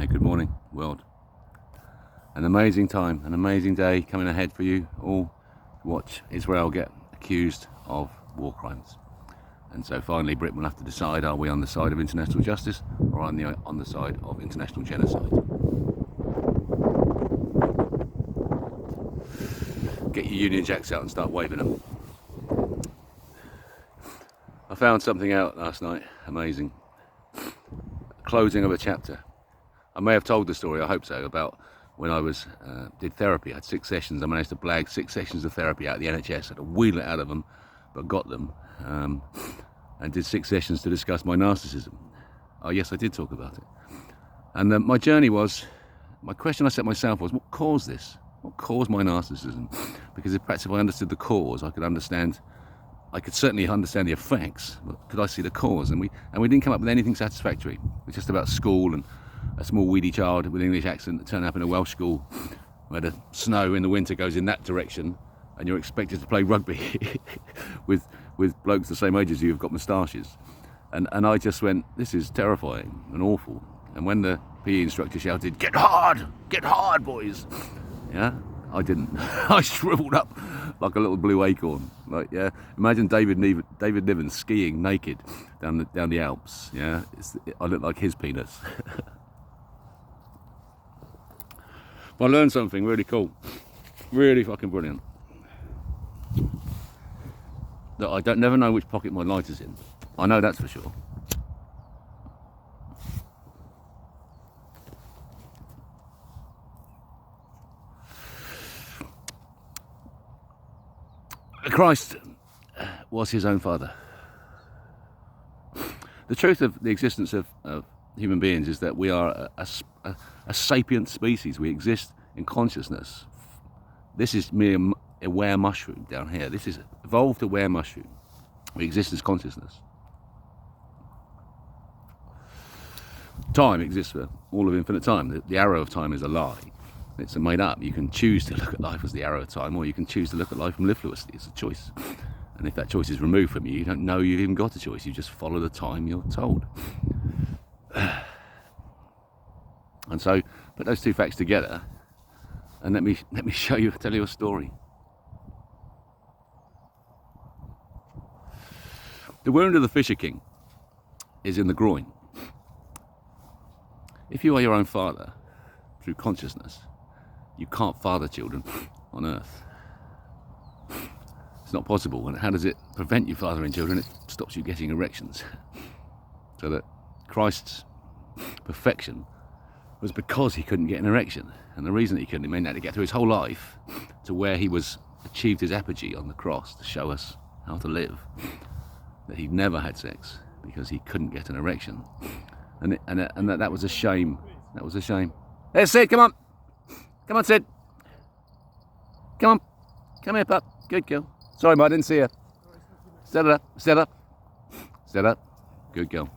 Good morning, world. An amazing time, an amazing day coming ahead for you all to watch Israel get accused of war crimes. And so finally Britain will have to decide, are we on the side of international justice or on the side of international genocide? Get your Union Jacks out and start waving them. I found something out last night, amazing. Closing of a chapter. I may have told the story, I hope so, about when I did therapy. I had 6 sessions. I managed to blag 6 sessions of therapy out of the NHS. I had to wheel it out of them, but got them. And did 6 sessions to discuss my narcissism. Oh yes, I did talk about it. And my journey was, my question I set myself was, what caused this? What caused my narcissism? Because if perhaps if I understood the cause, I could certainly understand the effects, but could I see the cause? And we didn't come up with anything satisfactory. It was just about school and a small weedy child with an English accent that turned up in a Welsh school where the snow in the winter goes in that direction and you're expected to play rugby with blokes the same age as you who've got moustaches. And I just went, this is terrifying and awful. And when the PE instructor shouted, get hard, boys, yeah, I didn't. I shriveled up like a little blue acorn. Like, yeah, imagine David Niven skiing naked down the Alps. Yeah, I look like his penis. But I learned something really cool, really fucking brilliant. That I never know which pocket my lighter's in. I know that's for sure. Christ was his own father. The truth of the existence of human beings is that we are a sapient species. We exist in consciousness. This is mere aware mushroom down here. This is evolved aware mushroom. We exist as consciousness. Time exists for all of infinite time. The arrow of time is a lie. It's made up. You can choose to look at life as the arrow of time, or you can choose to look at life mellifluously. It's a choice. And if that choice is removed from you, you don't know you've even got a choice. You just follow the time you're told. And so, put those two facts together, and let me tell you a story. The wound of the Fisher King is in the groin. If you are your own father through consciousness, you can't father children on earth. It's not possible. And how does it prevent you fathering children? It stops you getting erections. So that Christ's perfection was because he couldn't get an erection. And the reason he couldn't, he meant that to get through his whole life to where he achieved his apogee on the cross to show us how to live. That he'd never had sex because he couldn't get an erection. And that was a shame. That was a shame. Hey, Sid, come on. Come on, Sid. Come on. Come here, pup. Good girl. Sorry, mate, I didn't see you. Stand up. Stand up. Stand up. Good girl.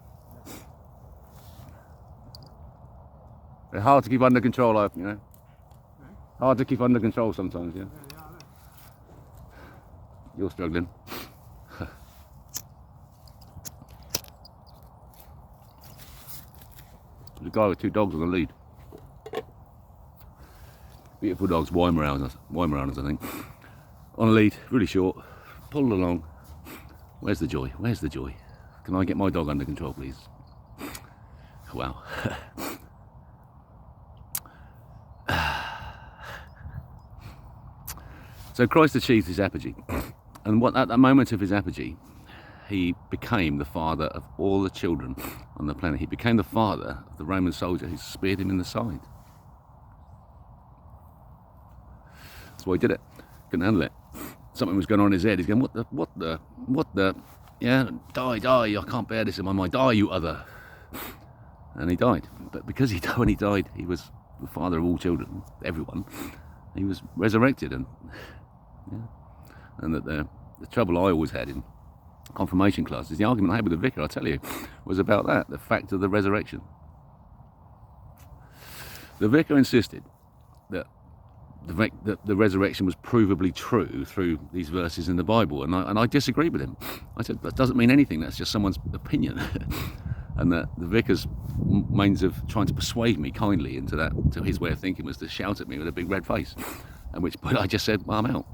They're hard to keep under control, you know. Hard to keep under control sometimes, yeah. You're struggling. There's a guy with 2 dogs on the lead. Beautiful dogs, Weimaraners, I think. On a lead, really short, pulled along. Where's the joy? Where's the joy? Can I get my dog under control, please? Wow. So Christ achieved his apogee. And at that moment of his apogee, he became the father of all the children on the planet. He became the father of the Roman soldier who speared him in the side. That's why he did it. Couldn't handle it. Something was going on in his head. He's going, what the, yeah, die, I can't bear this in my mind. Die, you other. And he died. But because when he died, he was the father of all children, everyone. He was resurrected. And that the trouble I always had in confirmation classes, the argument I had with the vicar, I tell you, was about that, the fact of the resurrection. The vicar insisted that the resurrection was provably true through these verses in the Bible, and I disagreed with him. I said, that doesn't mean anything, that's just someone's opinion. And the vicar's means of trying to persuade me kindly to his way of thinking was to shout at me with a big red face. At which point I just said, well, I'm out.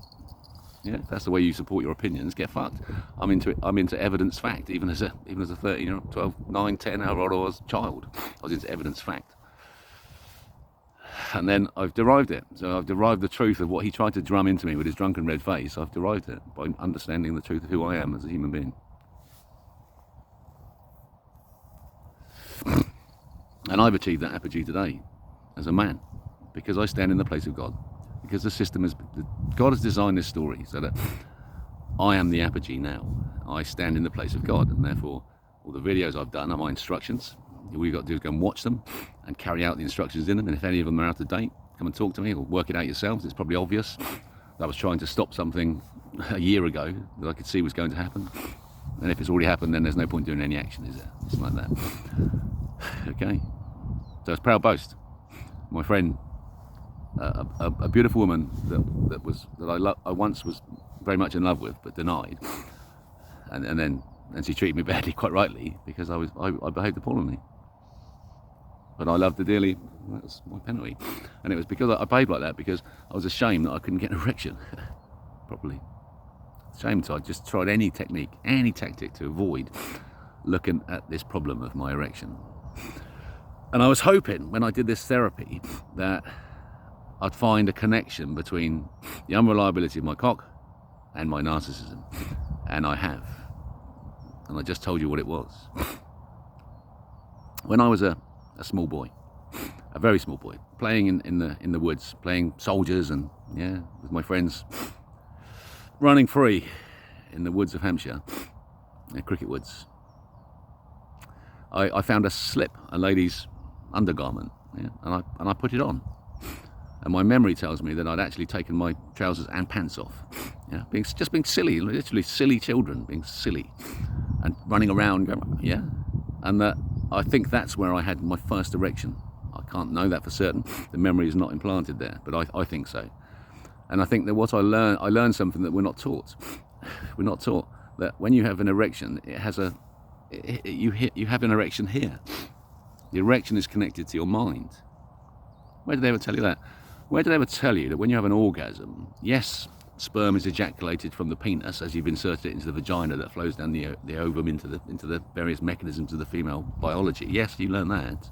Yeah, if that's the way you support your opinions, get fucked. I'm into evidence fact, even as a 13-year-old, 12, 9, 10-year-old child. I was into evidence fact. And then I've derived it. So I've derived the truth of what he tried to drum into me with his drunken red face. I've derived it by understanding the truth of who I am as a human being. And I've achieved that apogee today as a man, because I stand in the place of God. Because God has designed this story so that I am the apogee now. I stand in the place of God, and therefore all the videos I've done are my instructions. All you've got to do is go and watch them and carry out the instructions in them, and if any of them are out of date, come and talk to me or work it out yourselves. It's probably obvious that I was trying to stop something a year ago that I could see was going to happen, and if it's already happened, then there's no point doing any action, is there? It's like that. Okay, so it's Proud Boast. My friend, a beautiful woman that I once was very much in love with, but denied, and then she treated me badly, quite rightly, because I behaved appallingly. But I loved her dearly. That was my penalty, and it was because I behaved like that because I was ashamed that I couldn't get an erection properly. Ashamed, so I just tried any technique, any tactic to avoid looking at this problem of my erection. And I was hoping when I did this therapy that I'd find a connection between the unreliability of my cock and my narcissism, and I have. And I just told you what it was. When I was a small boy, a very small boy, playing in the woods, playing soldiers and with my friends, running free in the woods of Hampshire, cricket woods, I found a slip, a lady's undergarment, and I put it on. And my memory tells me that I'd actually taken my trousers and pants off. Being silly, literally silly children, being silly and running around, and that I think that's where I had my first erection. I can't know that for certain. The memory is not implanted there, but I think so. And I think that what I learned something that we're not taught. We're not taught that when you have an erection, you have an erection here. The erection is connected to your mind. Where did they ever tell you that? Where did they ever tell you that when you have an orgasm, yes, sperm is ejaculated from the penis as you've inserted it into the vagina that flows down the ovum into the various mechanisms of the female biology. Yes, you learn that.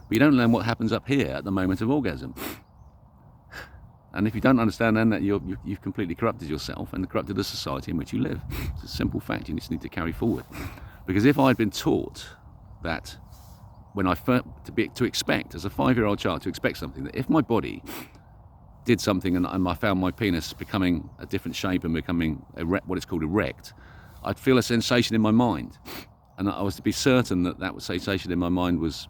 But you don't learn what happens up here at the moment of orgasm. And if you don't understand then that you've completely corrupted yourself and corrupted the society in which you live. It's a simple fact you just need to carry forward. Because if I'd been taught that when to expect, as a 5-year-old child, to expect something, that if my body did something and I found my penis becoming a different shape and becoming what is called erect, I'd feel a sensation in my mind. And I was to be certain that sensation in my mind was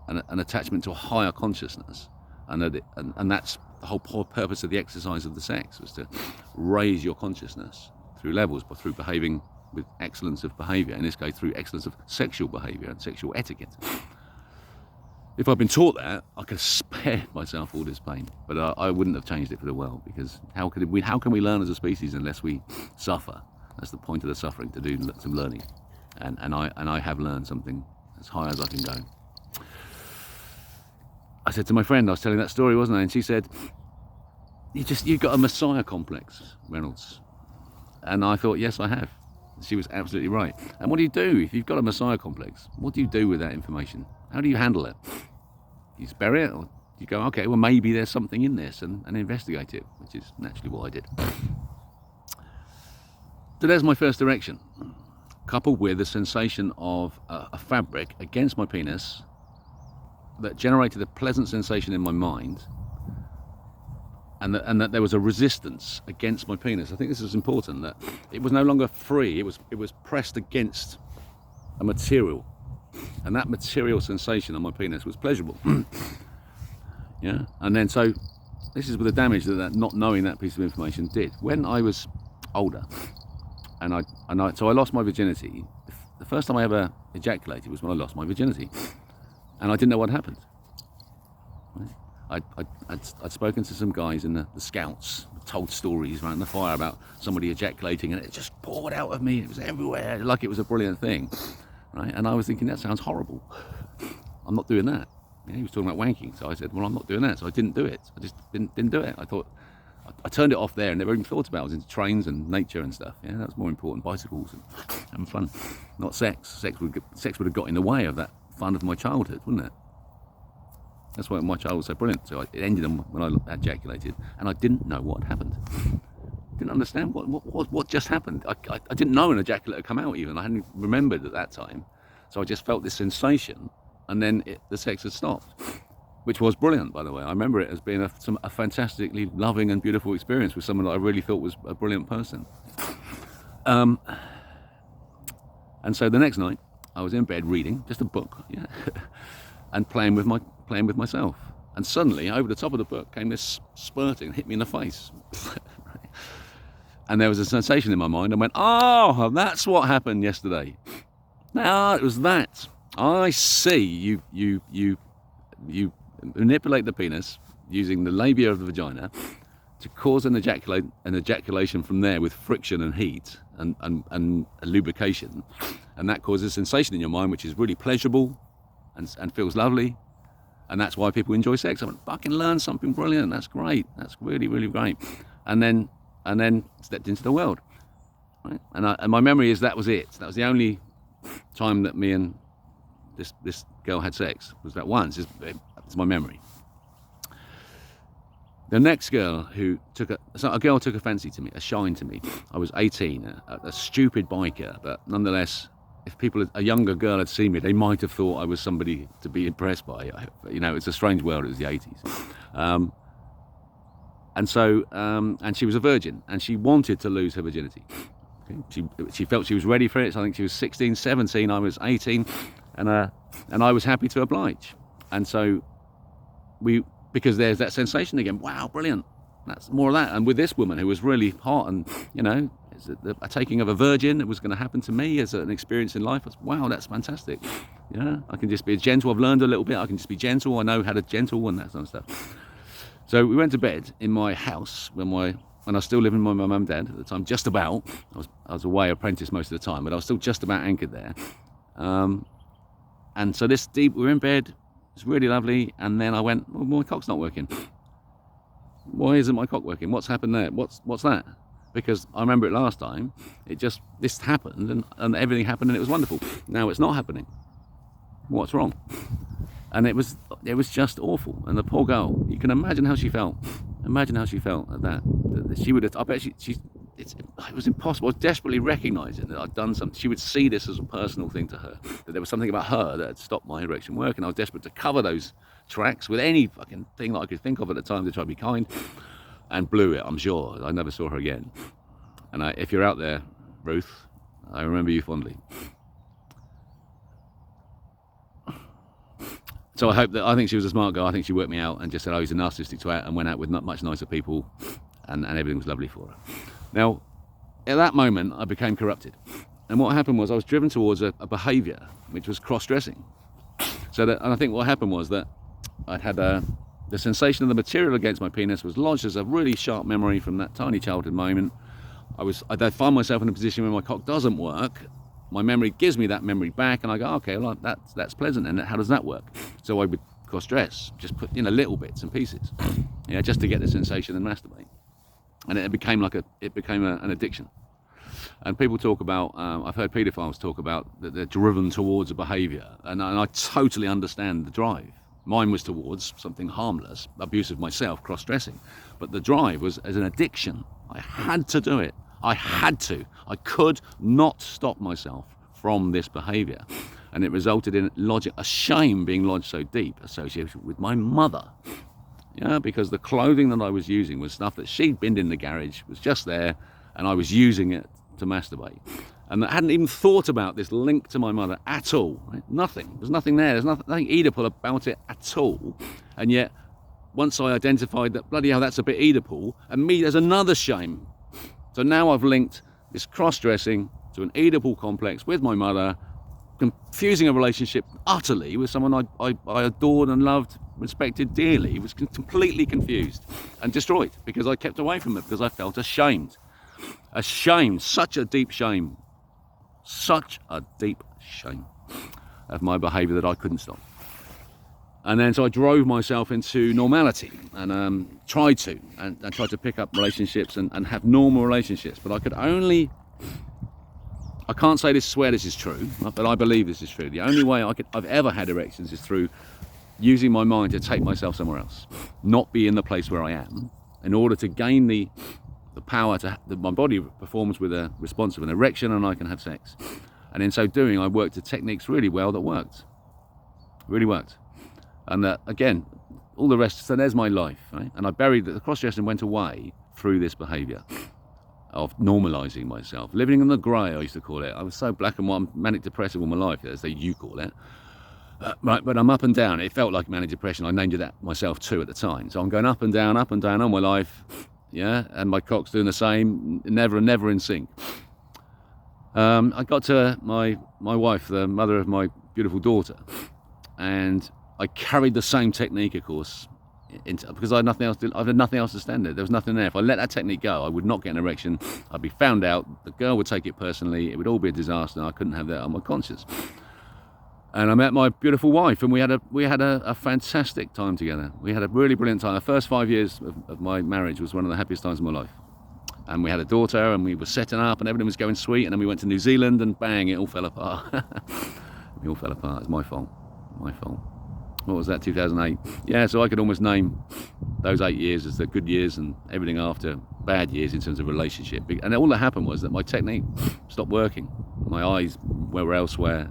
an attachment to a higher consciousness. And that's the whole purpose of the exercise of the sex, was to raise your consciousness through levels, but through behaving with excellence of behaviour, in this case through excellence of sexual behaviour and sexual etiquette. If I'd been taught that, I could have spared myself all this pain, but I wouldn't have changed it for the world, because how can we learn as a species unless we suffer? That's the point of the suffering, to do some learning, and I have learned something as high as I can go. I said to my friend, I was telling that story, wasn't I? And she said, you've got a messiah complex, Reynolds. And I thought, yes, I have. She was absolutely right. And what do you do if you've got a messiah complex? What do you do with that information? How do you handle it? You just bury it, or you go, okay, well, maybe there's something in this, and investigate it, which is naturally what I did. So there's my first erection, coupled with the sensation of a fabric against my penis that generated a pleasant sensation in my mind, and that there was a resistance against my penis. I think this is important, that it was no longer free, it was pressed against a material, and that material sensation on my penis was pleasurable. And then so this is with the damage that not knowing that piece of information did. When I was older, so I lost my virginity. The first time I ever ejaculated was when I lost my virginity, and I didn't know what happened. I'd spoken to some guys in the Scouts, told stories around the fire about somebody ejaculating, and it just poured out of me. It was everywhere, like it was a brilliant thing. right? And I was thinking, that sounds horrible. I'm not doing that. He was talking about wanking, so I said, well, I'm not doing that. So I didn't do it. I just didn't do it. I thought, I turned it off there and never even thought about it. I was into trains and nature and stuff. Yeah, that was more important. Bicycles and having fun, not sex. Sex would have got in the way of that fun of my childhood, wouldn't it? That's why my childhood was so brilliant. So it ended when I ejaculated, and I didn't know what happened. Didn't understand what just happened. I didn't know an ejaculate had come out even. I hadn't remembered at that time. So I just felt this sensation, and then the sex had stopped, which was brilliant, by the way. I remember it as being a fantastically loving and beautiful experience with someone that I really thought was a brilliant person. And so the next night, I was in bed reading just a book, yeah, and playing with myself. And suddenly, over the top of the book, came this spurting, hit me in the face. And there was a sensation in my mind. I went, oh, that's what happened yesterday. Now it was that. I see. You manipulate the penis using the labia of the vagina to cause an ejaculation from there with friction and heat and lubrication, and that causes a sensation in your mind which is really pleasurable and feels lovely, and that's why people enjoy sex. I went, fucking learn something brilliant. That's great. That's really, really great. And then stepped into the world, right? And my memory is that was it. That was the only time that me and this girl had sex, was that once. It's my memory. The next girl who a girl took a fancy to me, a shine to me. I was 18, a stupid biker, but nonetheless, if a younger girl had seen me, they might have thought I was somebody to be impressed by. You know, it's a strange world. It was the 80s. And she was a virgin, and she wanted to lose her virginity. She felt she was ready for it. So I think she was 16, 17, I was 18, and I was happy to oblige. And so because there's that sensation again. Wow, brilliant. That's more of that. And with this woman who was really hot, and you know, a taking of a virgin, it was going to happen to me as an experience in life. Wow, that's fantastic. Yeah, I can just be gentle. I've learned a little bit. I can just be gentle. I know how to gentle and that sort of stuff. So we went to bed in my house when I was still living with my mum and dad at the time. Just about. I was away apprentice most of the time, but I was still just about anchored there. And so we were in bed. It's really lovely, and then I went, well, my cock's not working. Why isn't my cock working? What's happened there? What's that? Because I remember it last time. This happened, and everything happened, and it was wonderful. Now it's not happening. What's wrong? And it was just awful. And the poor girl, you can imagine how she felt. Imagine how she felt at that. She would have. I bet it was impossible. I was desperately recognising that I'd done something. She would see this as a personal thing to her, that there was something about her that had stopped my erection working. I was desperate to cover those tracks with any fucking thing that I could think of at the time to try to be kind, and blew it, I'm sure. I never saw her again. And if you're out there, Ruth, I remember you fondly. So I think she was a smart girl. I think she worked me out and just said, oh, he's a narcissistic twat, and went out with much nicer people, and everything was lovely for her. Now, at that moment, I became corrupted. And what happened was I was driven towards a behaviour which was cross-dressing. And I think what happened was that I'd had the sensation of the material against my penis was lodged as a really sharp memory from that tiny childhood moment. I find myself in a position where my cock doesn't work. My memory gives me that memory back, and I go, okay, well, that's pleasant. And how does that work? So I would cross-dress, just put little bits and pieces, just to get the sensation and masturbate. And it became an addiction. And people talk about, I've heard paedophiles talk about that they're driven towards a behaviour, and I totally understand the drive. Mine was towards something harmless, abuse of myself, cross-dressing. But the drive was as an addiction. I had to do it. I had to. I could not stop myself from this behaviour. And it resulted in a shame being lodged so deep, associated with my mother. Yeah, because the clothing that I was using was stuff that she'd binned in the garage, was just there, and I was using it to masturbate. And I hadn't even thought about this link to my mother at all. Right? Nothing. There's nothing there. There's nothing Oedipal about it at all. And yet, once I identified that, bloody hell, that's a bit Oedipal, and me, there's another shame. So now I've linked this cross-dressing to an Oedipal complex with my mother, confusing a relationship utterly with someone I adored and loved, respected dearly. It was completely confused and destroyed because I kept away from it, because I felt ashamed. Ashamed, such a deep shame. Such a deep shame. of my behaviour that I couldn't stop. And then so I drove myself into normality and tried to pick up relationships and have normal relationships. But I can't swear this is true, but I believe this is true. The only way I've ever had erections is through using my mind to take myself somewhere else, not be in the place where I am, in order to gain the power that my body performs with a response of an erection, and I can have sex. And in so doing, I worked the techniques really well that worked. Really worked. And again, all the rest, so there's my life, right? And I buried the cross-dressing went away through this behaviour of normalising myself. Living in the grey, I used to call it. I was so black and white, manic depressive all my life, as you call it. Right, but I'm up and down. It felt like manic depression. I named it that myself too at the time. So I'm going up and down all my life, yeah, and my cock's doing the same, never in sync. I got to my wife, the mother of my beautiful daughter, and I carried the same technique, of course, because I had nothing else. I had nothing else to stand there. There was nothing there. If I let that technique go, I would not get an erection. I'd be found out. The girl would take it personally. It would all be a disaster. And I couldn't have that on my conscience. And I met my beautiful wife, and we had a fantastic time together. We had a really brilliant time. The first 5 years of my marriage was one of the happiest times of my life. And we had a daughter, and we were setting up, and everything was going sweet. And then we went to New Zealand, and bang, it all fell apart. It all fell apart. It's my fault. My fault. What was that, 2008? Yeah, so I could almost name those 8 years as the good years and everything after bad years in terms of relationship. And all that happened was that my technique stopped working. My eyes were elsewhere.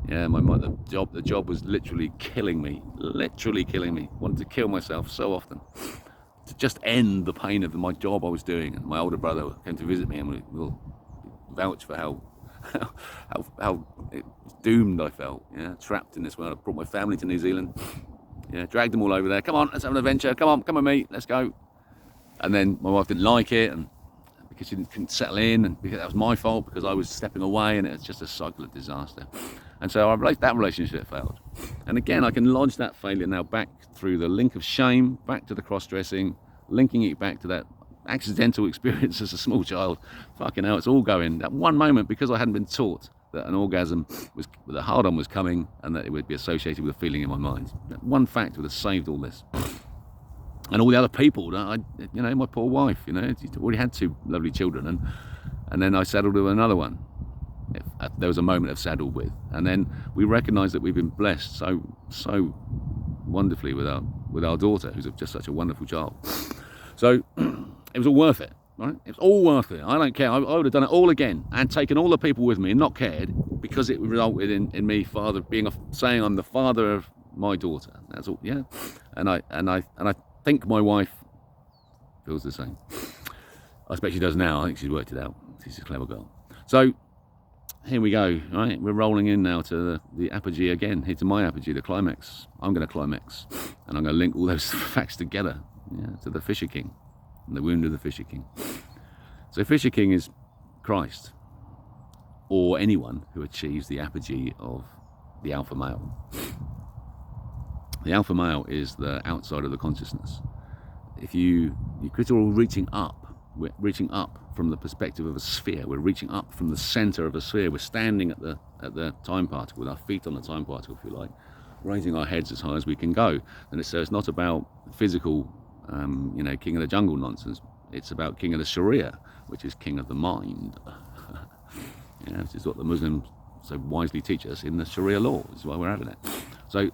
Yeah, the job was literally killing me. Wanted to kill myself so often to just end the pain of my job I was doing. And my older brother came to visit me, and we'll vouch for how doomed I felt, yeah, trapped in this world. I brought my family to New Zealand, yeah, dragged them all over there. Come on, let's have an adventure. Come with me, let's go. And then my wife didn't like it, and because she couldn't settle in, and because that was my fault because I was stepping away, and it was just a cycle of disaster. And so that relationship failed. And again, I can lodge that failure now back through the link of shame, back to the cross-dressing, linking it back to that accidental experience as a small child. Fucking hell, it's all going. That one moment, because I hadn't been taught that an orgasm the hard-on was coming, and that it would be associated with a feeling in my mind. That one fact would have saved all this. And all the other people, my poor wife, she already had 2 lovely children, and then I settled with another one. There was a moment of saddled with, and then we recognised that we've been blessed so wonderfully with our daughter, who's just such a wonderful child. So it was all worth it, right? It was all worth it. I don't care. I would have done it all again and taken all the people with me and not cared, because it resulted in me saying I'm the father of my daughter. That's all. Yeah, and I think my wife feels the same. I expect she does now. I think she's worked it out. She's a clever girl. So here we go, right? We're rolling in now to the apogee again. Here to my apogee, the climax. I'm going to climax, and I'm going to link all those facts together, yeah, to the Fisher King and the wound of the Fisher King. So Fisher King is Christ, or anyone who achieves the apogee of the alpha male. The alpha male is the outside of the consciousness. If you are all reaching up. We're reaching up from the perspective of a sphere. We're reaching up from the center of a sphere. We're standing at the time particle with our feet on the time particle, if you like, raising our heads as high as we can go. And so it's not about physical, king of the jungle nonsense. It's about king of the Sharia, which is king of the mind. Yeah, this is what the Muslims so wisely teach us in the Sharia law. This is why we're having it. So,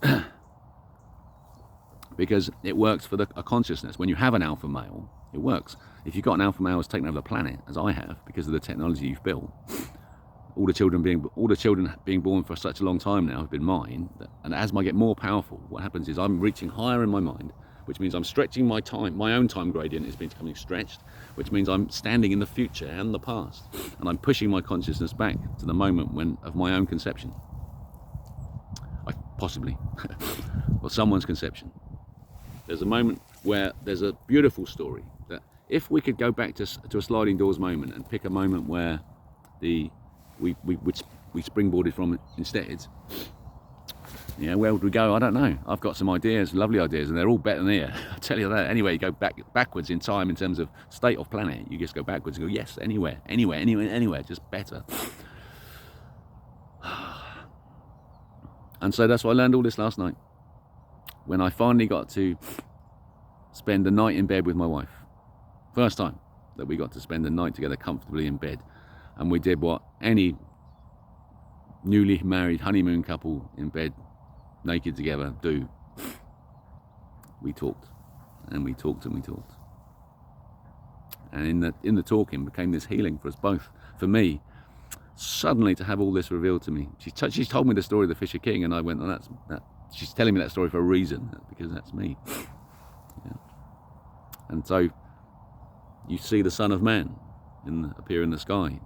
because it works for a consciousness. When you have an alpha male, it works. If you've got an alpha male who's taken over the planet, as I have, because of the technology you've built, all the children being born for such a long time now have been mine. And as I get more powerful, what happens is I'm reaching higher in my mind, which means I'm stretching my time. My own time gradient is becoming stretched, which means I'm standing in the future and the past, and I'm pushing my consciousness back to the moment of my own conception. Possibly, or someone's conception. There's a moment where there's a beautiful story that if we could go back to a sliding doors moment and pick a moment where we springboarded from instead, yeah, where would we go? I don't know. I've got some ideas, lovely ideas, and they're all better than here. I'll tell you that. Anyway, you go backwards in time in terms of state of planet. You just go backwards and go, yes, anywhere, just better. And so that's why I learned all this last night, when I finally got to spend the night in bed with my wife. First time that we got to spend the night together comfortably in bed. And we did what any newly married honeymoon couple in bed, naked together, do. We talked, and we talked, and we talked. And in the talking became this healing for us both. For me, suddenly to have all this revealed to me. She's told me the story of the Fisher King, and I went, oh, she's telling me that story for a reason, because that's me. Yeah. And so you see the Son of Man appear in the sky,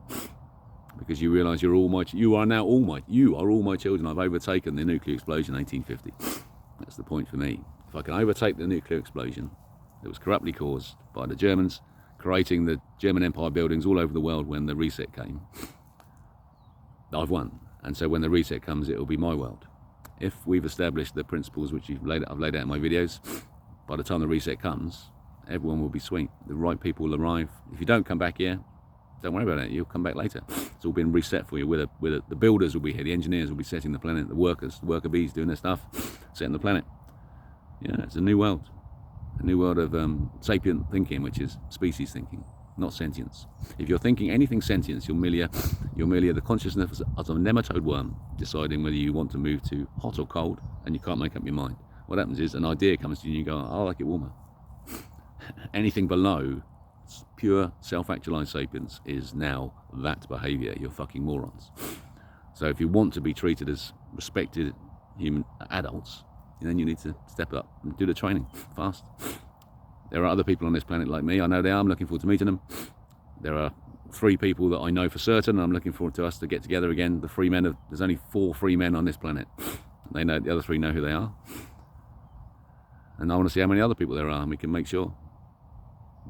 because you realise you are all my children. I've overtaken the nuclear explosion in 1850. That's the point for me. If I can overtake the nuclear explosion that was corruptly caused by the Germans creating the German Empire buildings all over the world when the reset came, I've won. And so when the reset comes, it will be my world. If we've established the principles which I've laid out in my videos, by the time the reset comes, everyone will be sweet. The right people will arrive. If you don't come back here, don't worry about it. You'll come back later. It's all been reset for you. The builders will be here. The engineers will be setting the planet. The worker bees doing their stuff, setting the planet. Yeah, it's a new world. A new world of sapient thinking, which is species thinking, not sentience. If you're thinking anything sentience, you're merely the consciousness of a nematode worm deciding whether you want to move to hot or cold, and you can't make up your mind. What happens is an idea comes to you and you go, I like it warmer. Anything below pure self-actualized sapience is now that behavior. You're fucking morons. So if you want to be treated as respected human adults, then you need to step up and do the training fast. There are other people on this planet like me. I know they are. I'm looking forward to meeting them. There are 3 people that I know for certain, and I'm looking forward to us to get together again. The free men there's only 4 free men on this planet. They know, the other 3 know who they are. And I want to see how many other people there are, and we can make sure.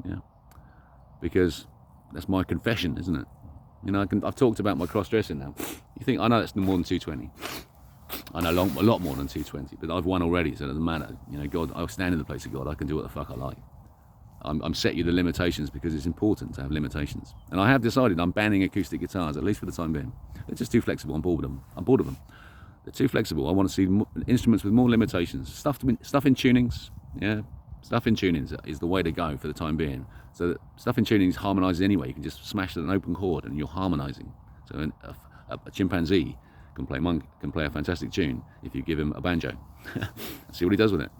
Yeah. Because that's my confession, isn't it? You know, I've talked about my cross-dressing now. You think, I know that's more than 220. I know a lot more than 220, but I've won already, so it doesn't matter. You know, God, I'll stand in the place of God. I can do what the fuck I like. I'm set you the limitations because it's important to have limitations. And I have decided I'm banning acoustic guitars, at least for the time being. They're just too flexible. I'm bored of them. They're too flexible. I want to see instruments with more limitations. Stuff in tunings, yeah. Stuff in tunings is the way to go for the time being. So that stuff in tunings harmonises anyway. You can just smash an open chord and you're harmonising. So a chimpanzee can play a fantastic tune if you give him a banjo. See what he does with it.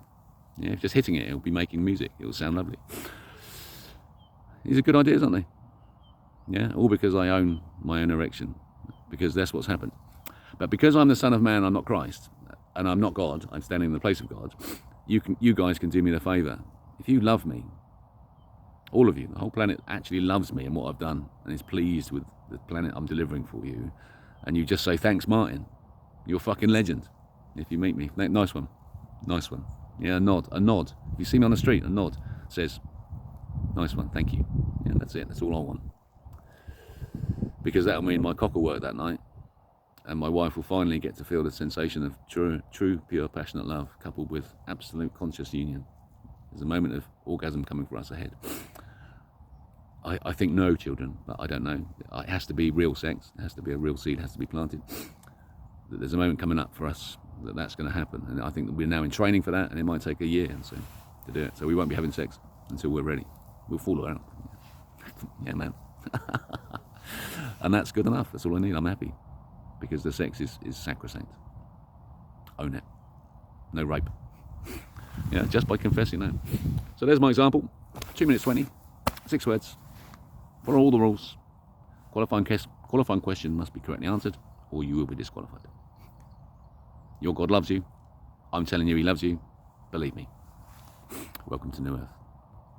Yeah, if just hitting it, he'll be making music. It'll sound lovely. These are good ideas, aren't they? Yeah, all because I own my own erection, because that's what's happened. But because I'm the Son of Man, I'm not Christ, and I'm not God. I'm standing in the place of God. You guys can do me the favour. If you love me, all of you, the whole planet actually loves me and what I've done, and is pleased with the planet I'm delivering for you, and you just say, thanks, Martin, you're a fucking legend. If you meet me, nice one. Yeah, a nod. If you see me on the street, a nod says, nice one, thank you. Yeah, that's it, that's all I want. Because that'll mean my cock will work that night, and my wife will finally get to feel the sensation of true, pure, passionate love, coupled with absolute conscious union. There's a moment of orgasm coming for us ahead. I think no, children, but I don't know. It has to be real sex. It has to be a real seed. It has to be planted. There's a moment coming up for us that's going to happen, and I think that we're now in training for that, and it might take a year so to do it. So we won't be having sex until we're ready. We'll fall out. Yeah, man. And that's good enough. That's all I need. I'm happy, because the sex is sacrosanct. Own it. No rape. Yeah, just by confessing that. So there's my example. 2 minutes 20. 6 words. Follow all the rules. Qualifying question must be correctly answered, or you will be disqualified. Your God loves you. I'm telling you he loves you. Believe me. Welcome to New Earth.